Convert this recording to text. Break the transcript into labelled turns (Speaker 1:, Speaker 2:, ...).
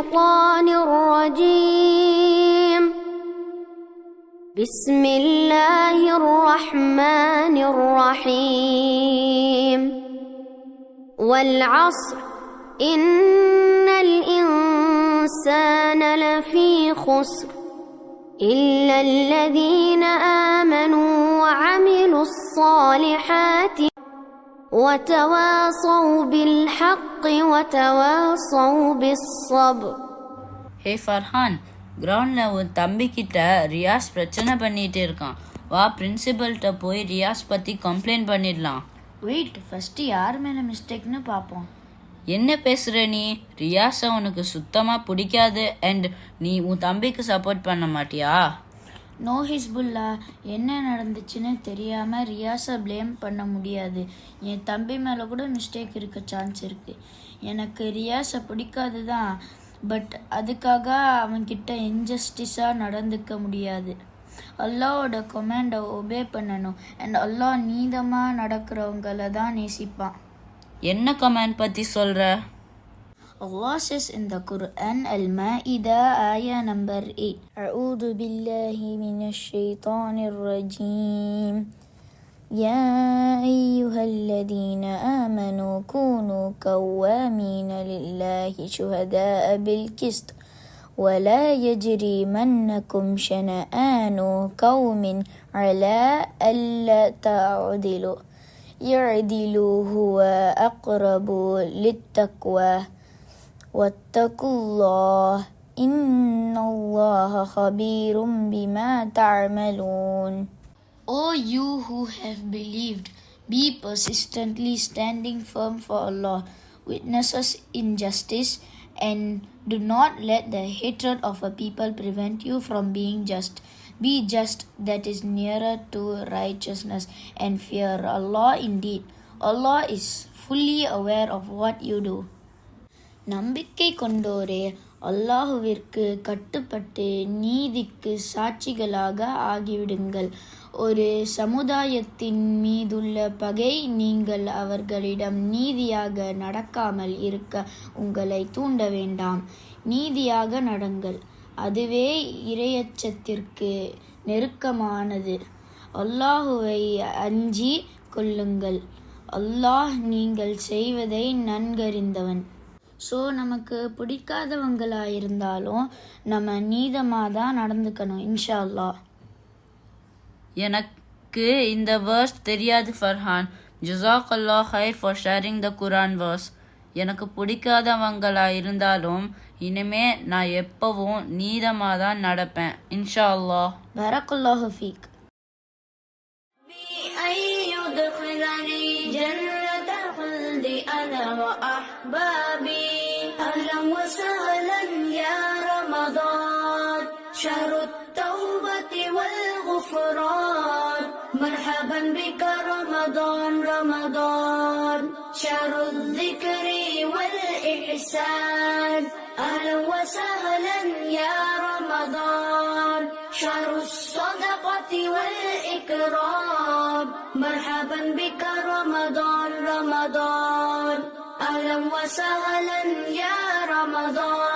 Speaker 1: الشيطان الرجيم بسم الله الرحمن الرحيم والعصر إن الإنسان لفي خسر إلا الذين آمنوا وعملوا الصالحات وتواصوا بالحق وتواصوا بالصبر.
Speaker 2: ஹே ஃபர்ஹான், கிரவுண்டில் உன் தம்பிக்கிட்ட ரியாஸ் பிரச்சனை பண்ணிகிட்டு இருக்கான். வா, பிரின்சிபல்கிட்ட போய் ரியாஸ் பற்றி கம்ப்ளைண்ட் பண்ணிடலாம்.
Speaker 3: வெயிட், ஃபஸ்ட்டு யார் மேலே மிஸ்டேக்னு பார்ப்போம்.
Speaker 2: என்ன பேசுகிற நீ? ரியாஸை உனக்கு சுத்தமாக பிடிக்காது அண்ட் நீ உன் தம்பிக்கு சப்போர்ட் பண்ண மாட்டியா?
Speaker 3: நோ ஹிஸ்புல்லா, என்ன நடந்துச்சுன்னு தெரியாமல் ரியாஸை ப்ளேம் பண்ண முடியாது. என் தம்பி மேலே கூட மிஸ்டேக் இருக்க சான்ஸ் இருக்குது. எனக்கு ரியாஸை பிடிக்காது தான், பட் அதுக்காக அவன்கிட்ட இன்ஜஸ்டிஸாக நடந்துக்க முடியாது. அல்லாவோட கமாண்டை ஒபே பண்ணணும் அண்ட் அல்லாஹ் நீதமாக நடக்கிறவங்கள தான் நேசிப்பான்.
Speaker 2: என்ன கமாண்ட் பற்றி சொல்கிற?
Speaker 3: Allah says in the Quran, Al-Ma'idah, ayah number 8. A'udhu billahi minash shaitanir rajim. Ya ayyuhalladhina amanu kunu qawwamina lillahi shuhada'a bil qist. ولا يجرمنكم شنآن قوم على ألا تعدلوا يعدلوا هو أقرب للتقوى واتقوا الله إن الله خبير بما تعملون. O you who have believed, be persistently standing firm for Allah, witnesses injustice, and do not let the hatred of a people prevent you from being just. Be just, that is nearer to righteousness, and fear Allah indeed. Allah is fully aware of what you do. நம்பிக்கை கொண்டோரே, அல்லாஹுவிற்கு கட்டுப்பட்டு நீதிக்கு சாட்சிகளாக ஆகிவிடுங்கள். ஒரு சமுதாயத்தின் மீதுள்ள பகை நீங்கள் அவர்களிடம் நீதியாக நடக்காமல் இருக்க உங்களை தூண்ட வேண்டாம். நீதியாக நடங்கள், அதுவே இறையச்சத்திற்கு நெருக்கமானது. அல்லாஹுவை அஞ்சி கொள்ளுங்கள், அல்லாஹ் நீங்கள் செய்வதை நன்கறிந்தவன். ஸோ நமக்கு பிடிக்காதவங்களாக இருந்தாலும் நம்ம நீதமாக தான் நடந்துக்கணும், இன்ஷா அல்லாஹ்.
Speaker 2: எனக்கு இந்த வேர்ஸ் தெரியாது ஃபர்ஹான். ஜஸாக்கல்லாஹ் ஹைர் for sharing the Quran verse. எனக்கு பிடிக்காதவங்களா இருந்தாலும் இனிமே நான் எப்பவும் நீதமாக தான் நடப்பேன், இன்ஷா அல்லாஹ்.
Speaker 3: பரக்கல்லாஹு ஃபீக்.
Speaker 1: أهلا وسهلا يا رمضان شهر التوبة والغفران مرحبا بك رمضان رمضان شهر الذكر والإحسان أهلا وسهلا يا رمضان شهر الصدقة والإكرام مرحبا بك رمضان رمضان أهلا وسهلا يا رمضان